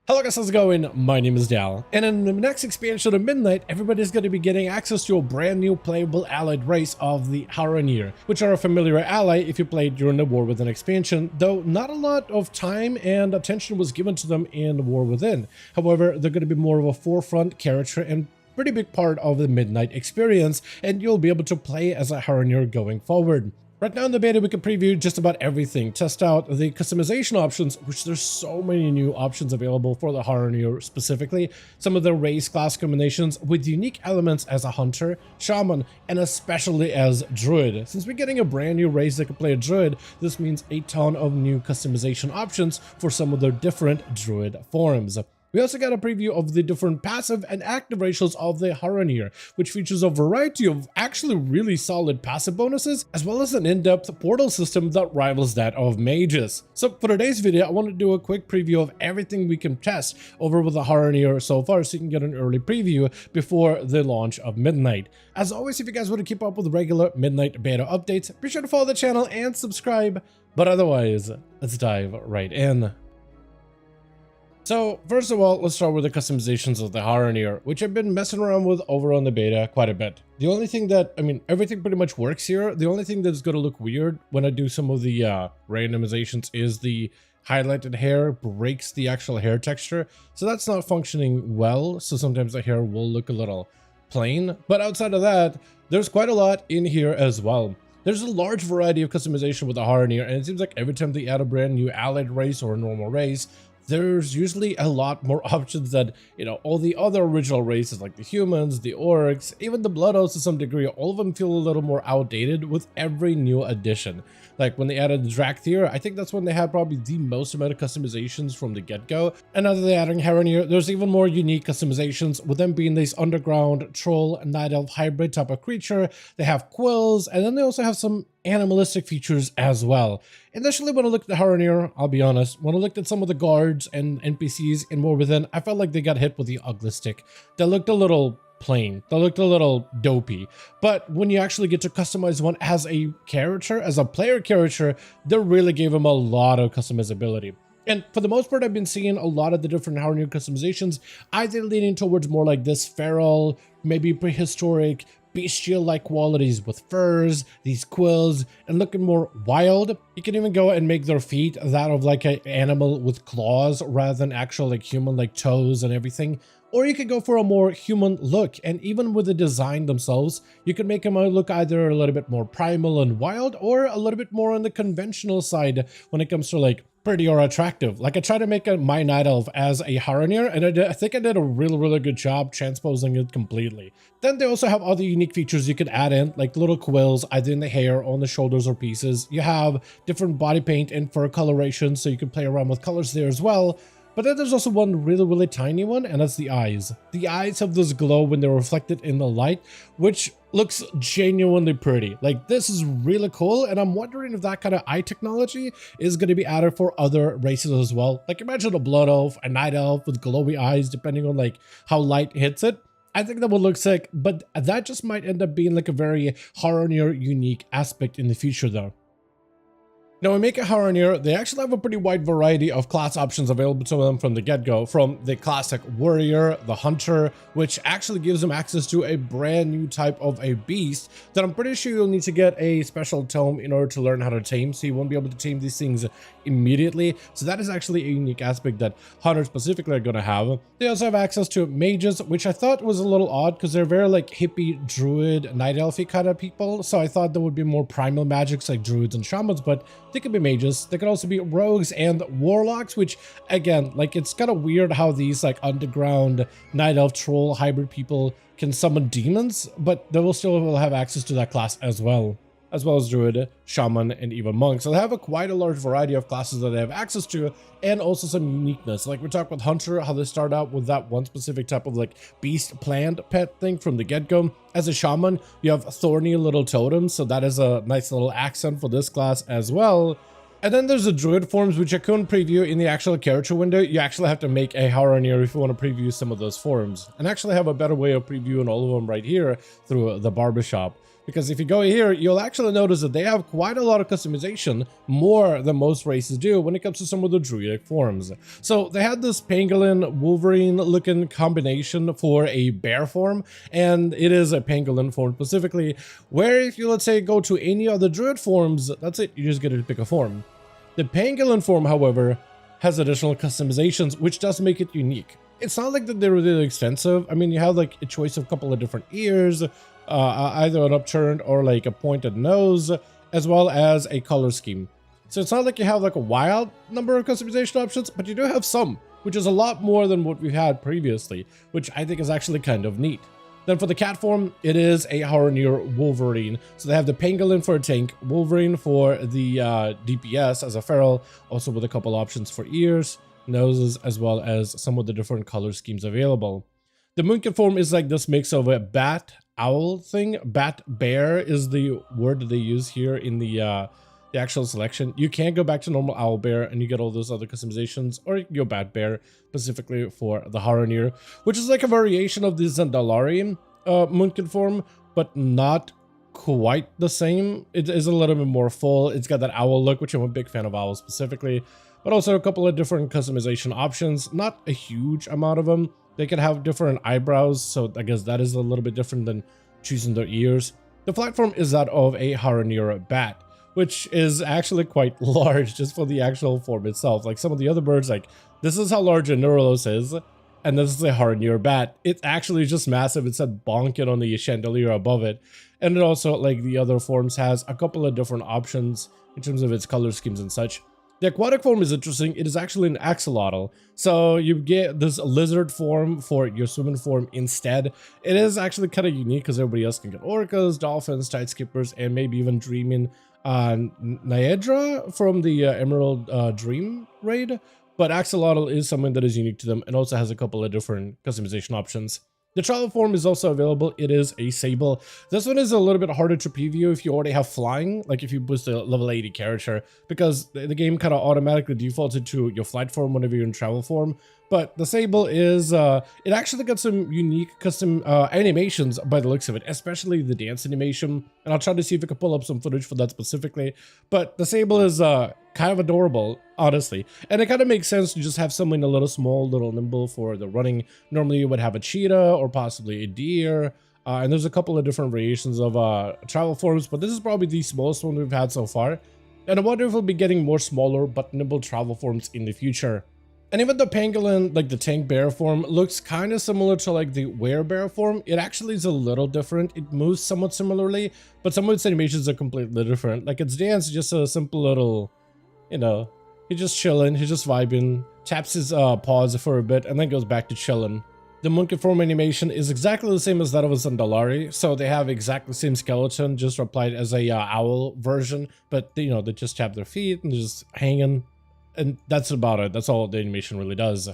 Hello guys, how's it going? My name is Dal, and in the next expansion of Midnight, everybody's going to be getting access to a brand new playable allied race of the Haranir, which are a familiar ally if you played during the War Within expansion, though not a lot of time and attention was given to them in War Within. However, they're going to be more of a forefront character and pretty big part of the Midnight experience, and you'll be able to play as a Haranir going forward. Right now in the beta, we can preview just about everything, test out the customization options, which there's so many new options available for the Haranir specifically, some of the race class combinations with unique elements as a hunter, shaman, and especially as druid. Since we're getting a brand new race that can play a druid, this means a ton of new customization options for some of the different druid forms. We also got a preview of the different passive and active ratios of the Haranir, which features a variety of actually really solid passive bonuses, as well as an in-depth portal system that rivals that of mages. So for today's video, I want to do a quick preview of everything we can test over with the Haranir so far, so you can get an early preview before the launch of Midnight. As always, if you guys want to keep up with regular Midnight beta updates, be sure to follow the channel and subscribe. But otherwise, let's dive right in. So first of all, let's start with the customizations of the Haranir, which I've been messing around with over on the beta quite a bit. The only thing that, everything pretty much works here. The only thing that's going to look weird when I do some of the randomizations is the highlighted hair breaks the actual hair texture. So that's not functioning well. So sometimes the hair will look a little plain. But outside of that, there's quite a lot in here as well. There's a large variety of customization with the Haranir, and it seems like every time they add a brand new allied race or a normal race, there's usually a lot more options than, all the other original races like the humans, the orcs, even the blood oaths to some degree. All of them feel a little more outdated with every new addition. Like when they added the Drakthir, I think that's when they had probably the most amount of customizations from the get-go. And now that they're adding Haranir, there's even more unique customizations, with them being this underground troll night elf hybrid type of creature. They have quills, and then they also have some animalistic features as well. Initially, when I looked at Haranir, I'll be honest, when I looked at some of the guards and NPCs in War Within, I felt like they got hit with the ugly stick. They looked a little plain. They looked a little dopey. But when you actually get to customize one as a character, as a player character, they really gave them a lot of customizability. And for the most part, I've been seeing a lot of the different Haranir customizations either leaning towards more like this feral, maybe prehistoric, bestial-like qualities with furs, these quills, and looking more wild. You can even go and make their feet that of like an animal with claws rather than actual like human-like toes and everything. Or you could go for a more human look, and even with the design themselves, you can make them look either a little bit more primal and wild, or a little bit more on the conventional side when it comes to like pretty or attractive. Like I tried to make my night elf as a Haranir, and I think I did a really good job transposing it completely. Then they also have other unique features you could add in, like little quills either in the hair, on the shoulders, or pieces. You have different body paint and fur coloration, so you can play around with colors there as well. But then there's also one really tiny one, and that's the eyes. The eyes have this glow when they're reflected in the light, which looks genuinely pretty. Like, this is really cool, and I'm wondering if that kind of eye technology is going to be added for other races as well. Like, imagine a blood elf, a night elf with glowy eyes, depending on like how light hits it. I think that would look sick, but that just might end up being like a very Haranir unique aspect in the future though. Now, when making Haranir, they actually have a pretty wide variety of class options available to them from the get-go, from the classic warrior, the hunter, which actually gives them access to a brand new type of a beast that I'm pretty sure you'll need to get a special tome in order to learn how to tame, so you won't be able to tame these things immediately. So that is actually a unique aspect that hunters specifically are going to have. They also have access to mages, which I thought was a little odd because they're very like hippie, druid, night elfy kind of people. So I thought there would be more primal magics like druids and shamans, but they could be mages. They could also be rogues and warlocks, which again, like it's kind of weird how these like underground night elf troll hybrid people can summon demons, but they will still have access to that class as well as druid, shaman, and even monk. So they have quite a large variety of classes that they have access to, and also some uniqueness. Like we talked about hunter, how they start out with that one specific type of like beast plant pet thing from the get-go. As a shaman, you have thorny little totems, so that is a nice little accent for this class as well. And then there's the Druid Forms, which I couldn't preview in the actual character window. You actually have to make a Haranir if you want to preview some of those forms. And actually have a better way of previewing all of them right here through the barbershop. Because if you go here, you'll actually notice that they have quite a lot of customization, more than most races do when it comes to some of the druidic forms. So they had this pangolin Wolverine looking combination for a bear form, and it is a pangolin form specifically, where if you, let's say, go to any other druid forms, that's it, you just get to pick a form. The pangolin form, however, has additional customizations, which does make it unique. It's not like that they're really expensive. I mean, you have like a choice of a couple of different ears, either an upturned or like a pointed nose, as well as a color scheme. So it's not like you have like a wild number of customization options, but you do have some, which is a lot more than what we've had previously, which I think is actually kind of neat. Then for the cat form, it is a Haranir Wolverine. So they have the pangolin for a tank, Wolverine for the DPS as a feral, also with a couple options for ears, noses, as well as some of the different color schemes available. The moonkin form is like this mix of a bat owl thing. Bat bear is the word that they use here in the actual selection. You can go back to normal owl bear and you get all those other customizations, or you can go bat bear specifically for the Haranir, which is like a variation of the Dalaran moonkin form, but not quite the same. It is a little bit more full. It's got that owl look, which I'm a big fan of owls specifically, but also a couple of different customization options, not a huge amount of them. They can have different eyebrows, so I guess that is a little bit different than choosing their ears. The flight form is that of a Haranir bat, which is actually quite large just for the actual form itself. Like some of the other birds, like this is how large a Neurolos is, and this is a Haranir bat. It's actually just massive. It's said bonking on the chandelier above it. And it also, like the other forms, has a couple of different options in terms of its color schemes and such. The aquatic form is interesting. It is actually an axolotl. So you get this lizard form for your swimming form instead. It is actually kind of unique because everybody else can get orcas, dolphins, tide skippers, and maybe even dreaming Naedra from the Emerald Dream raid. But axolotl is something that is unique to them and also has a couple of different customization options. The travel form is also available. It is a sable. This one is a little bit harder to preview if you already have flying, like if you boost a level 80 character, because the game kind of automatically defaults to your flight form whenever you're in travel form. But the sable is, it actually got some unique custom animations by the looks of it, especially the dance animation. And I'll try to see if I can pull up some footage for that specifically. But the sable is kind of adorable, honestly. And it kind of makes sense to just have something a little small, little nimble for the running. Normally you would have a cheetah or possibly a deer. And there's a couple of different variations of travel forms, but this is probably the smallest one we've had so far. And I wonder if we'll be getting more smaller but nimble travel forms in the future. And even the pangolin, like the tank bear form, looks kind of similar to like the werebear form. It actually is a little different. It moves somewhat similarly, but some of its animations are completely different. Like its dance is just a simple little, you know, he's just chilling, he's just vibing, taps his paws for a bit, and then goes back to chilling. The monkey form animation is exactly the same as that of a Zandalari, so they have exactly the same skeleton, just applied as a owl version, but you know, they just tap their feet and they're just hanging. And that's about it. That's all the animation really does.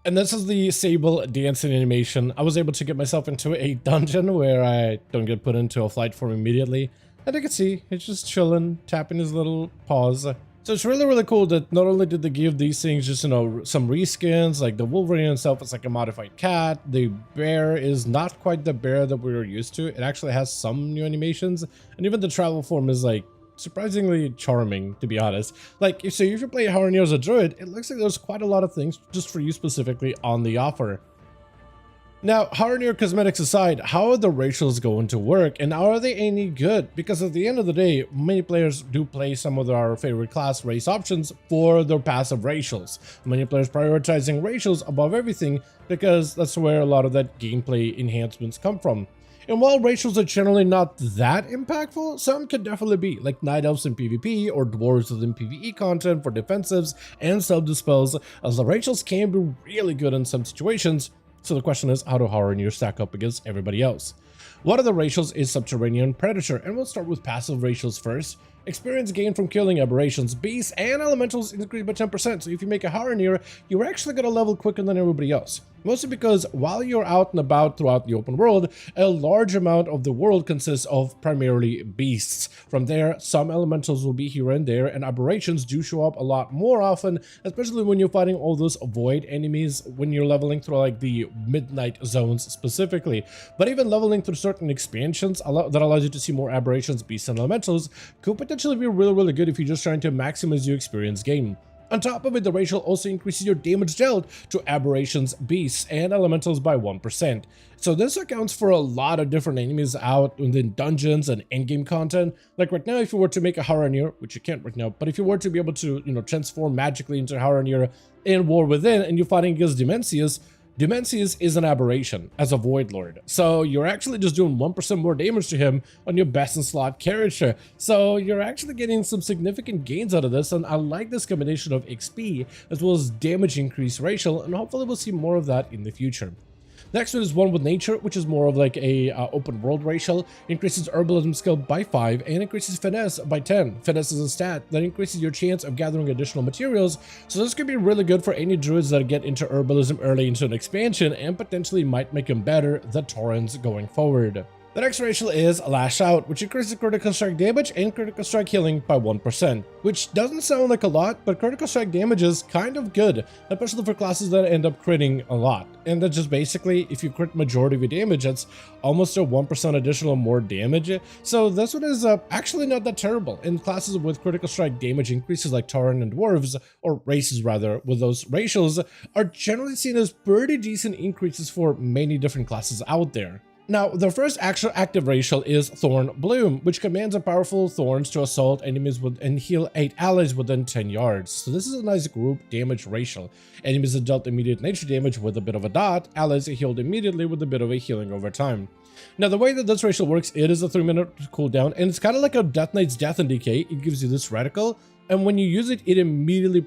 And this is the sable dancing animation. I was able to get myself into a dungeon where I don't get put into a flight form immediately. And you can see, he's just chilling, tapping his little paws. So it's really, really cool that not only did they give these things just, you know, some reskins, like the Wolverine itself is like a modified cat. The bear is not quite the bear that we were used to. It actually has some new animations. And even the travel form is like surprisingly charming, to be honest. Like, if you play Haranir as a druid, it looks like there's quite a lot of things just for you specifically on the offer. Now, Haranir cosmetics aside, how are the racials going to work, and are they any good? Because at the end of the day, many players do play some of our favorite class race options for their passive racials. Many players prioritizing racials above everything because that's where a lot of that gameplay enhancements come from. And while racials are generally not that impactful, some can definitely be, like Night Elves in PvP or Dwarves within PvE content for defensives and self-dispels, as the racials can be really good in some situations. So the question is, how do Haranir stack up against everybody else? One of the racials is Subterranean Predator, and we'll start with passive racials first. Experience gained from killing aberrations, beasts, and elementals increased by 10%, so if you make a Haranir, you're actually going to level quicker than everybody else. Mostly because while you're out and about throughout the open world, a large amount of the world consists of primarily beasts. From there, some elementals will be here and there, and aberrations do show up a lot more often, especially when you're fighting all those void enemies when you're leveling through like the midnight zones specifically. But even leveling through certain expansions that allows you to see more aberrations, beasts, and elementals could potentially be really good if you're just trying to maximize your experience game. On top of it, the racial also increases your damage dealt to aberrations, beasts, and elementals by 1%. So this accounts for a lot of different enemies out within dungeons and endgame content. Like right now, if you were to make a Haranir, which you can't right now, but if you were to be able to, transform magically into Haranir in War Within and you're fighting against Dimensius, Dimensius is an aberration as a Void Lord, so you're actually just doing 1% more damage to him on your best in slot character. So you're actually getting some significant gains out of this, and I like this combination of XP as well as damage increase racial, and hopefully we'll see more of that in the future. Next one is one with nature, which is more of like a open world racial. Increases herbalism skill by 5 and increases finesse by 10. Finesse is a stat that increases your chance of gathering additional materials, so this could be really good for any druids that get into herbalism early into an expansion and potentially might make them better the Taurens going forward. The next racial is Lash Out, which increases critical strike damage and critical strike healing by 1%, which doesn't sound like a lot, but critical strike damage is kind of good, especially for classes that end up critting a lot. And that's just basically, if you crit majority of your damage, that's almost a 1% additional more damage. So this one is actually not that terrible. In classes with critical strike damage increases like Tauren and Dwarves, or races rather, with those racials, are generally seen as pretty decent increases for many different classes out there. Now, the first actual active racial is Thorn Bloom, which commands a powerful thorns to assault enemies and heal 8 allies within 10 yards. So this is a nice group damage racial. Enemies are dealt immediate nature damage with a bit of a dot, allies are healed immediately with a bit of a healing over time. Now, the way that this racial works, it is a 3-minute cooldown, and it's kind of like a Death Knight's Death and Decay. It gives you this reticle, and when you use it, it immediately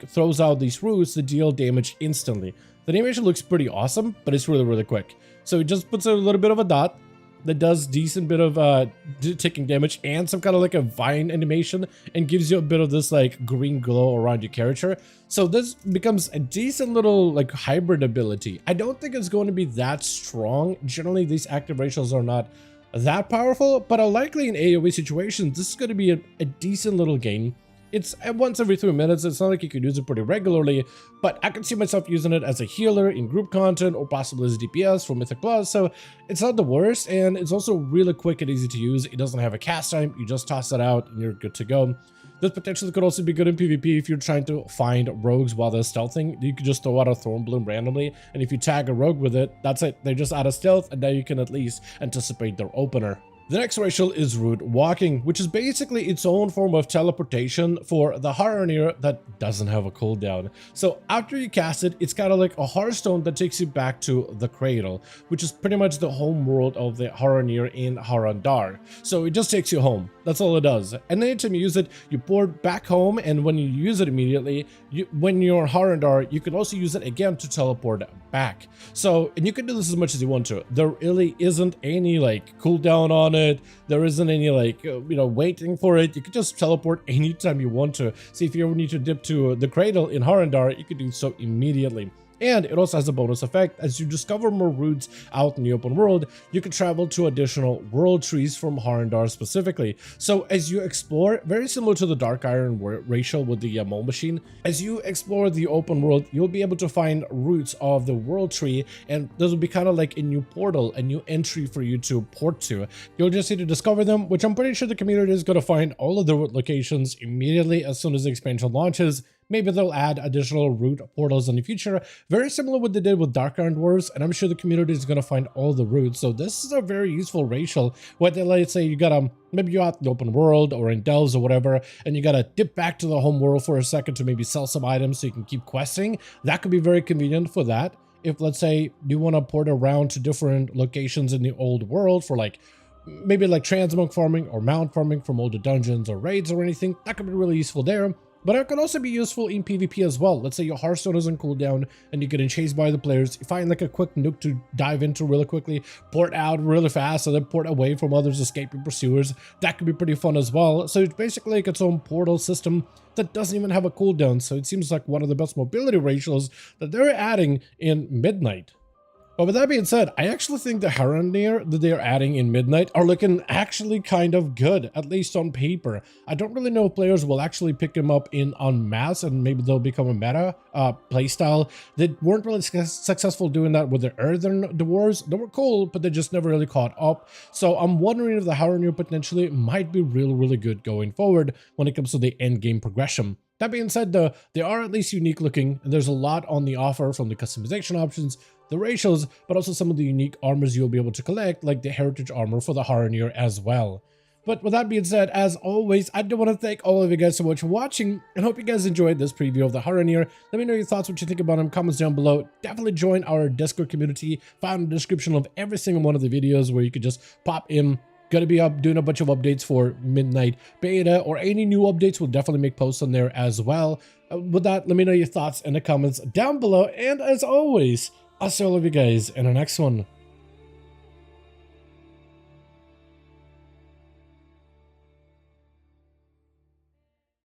throws out these roots that deal damage instantly. The animation looks pretty awesome, but it's really quick. So it just puts a little bit of a dot that does decent bit of taking damage and some kind of like a vine animation and gives you a bit of this like green glow around your character. So this becomes a decent little like hybrid ability. I don't think it's going to be that strong. Generally, these active racials are not that powerful, but likely in AoE situations, this is going to be a decent little gain. It's once every 3 minutes. It's not like you can use it pretty regularly, but I can see myself using it as a healer in group content or possibly as DPS for Mythic Plus, so it's not the worst, and it's also really quick and easy to use. It doesn't have a cast time. You just toss it out and you're good to go. This potentially could also be good in PvP if you're trying to find rogues while they're stealthing. You could just throw out a Thorn Bloom randomly, and if you tag a rogue with it, that's it. They're just out of stealth, and now you can at least anticipate their opener. The next racial is Root Walking, which is basically its own form of teleportation for the Haranir that doesn't have a cooldown. So after you cast it, it's kind of like a Hearthstone that takes you back to the Cradle, which is pretty much the home world of the Haranir in Harandar. So it just takes you home. That's all it does. And anytime you use it, you port back home, and when you use it immediately, when you're Harandar, you can also use it again to teleport back. So, and you can do this as much as you want to. There really isn't any like cooldown on it. There isn't any like waiting for it. You can just teleport anytime you want to. See, if you ever need to dip to the Cradle in Harandar, you can do so immediately. And it also has a bonus effect. As you discover more roots out in the open world, you can travel to additional world trees from Harandar specifically. So as you explore, very similar to the Dark Iron racial with the mole machine, as you explore the open world, you'll be able to find roots of the world tree, and this will be kind of like a new portal, a new entry for you to port to. You'll just need to discover them, which I'm pretty sure the community is going to find all of the root locations immediately as soon as the expansion launches. Maybe they'll add additional root portals in the future, very similar to what they did with Dark Iron Dwarves, and I'm sure the community is going to find all the roots. So this is a very useful racial, whether let's say you got maybe you're out in the open world or in delves or whatever, and you got to dip back to the home world for a second to maybe sell some items so you can keep questing. That could be very convenient for that. If let's say you want to port around to different locations in the old world for like maybe like transmog farming or mount farming from older dungeons or raids or anything, that could be really useful there. But it could also be useful in PvP as well. Let's say your Hearthstone is on cooldown and you're getting chased by the players. You find like a quick nuke to dive into really quickly, port out really fast, and then port away from others escaping pursuers. That could be pretty fun as well. So it's basically like its own portal system that doesn't even have a cooldown. So it seems like one of the best mobility ratios that they're adding in Midnight. But with that being said, I actually think the Haranir that they're adding in Midnight are looking actually kind of good, at least on paper. I don't really know if players will actually pick them up in en masse and maybe they'll become a meta playstyle. They weren't really successful doing that with the Earthen Dwarves. They were cool, but they just never really caught up. So I'm wondering if the Haranir potentially might be really good going forward when it comes to the end game progression. That being said, though, they are at least unique looking, and there's a lot on the offer from the customization options, the ratios, but also some of the unique armors you'll be able to collect, like the heritage armor for the Haranir as well. But with that being said, as always, I do want to thank all of you guys so much for watching, and hope you guys enjoyed this preview of the Haranir. Let me know your thoughts, what you think about them, comments down below. Definitely join our Discord community, found in the description of every single one of the videos where you could just pop in. Gonna be doing a bunch of updates for Midnight Beta, or any new updates. We'll definitely make posts on there as well. With that, let me know your thoughts in the comments down below. And as always, I'll see all of you guys in the next one.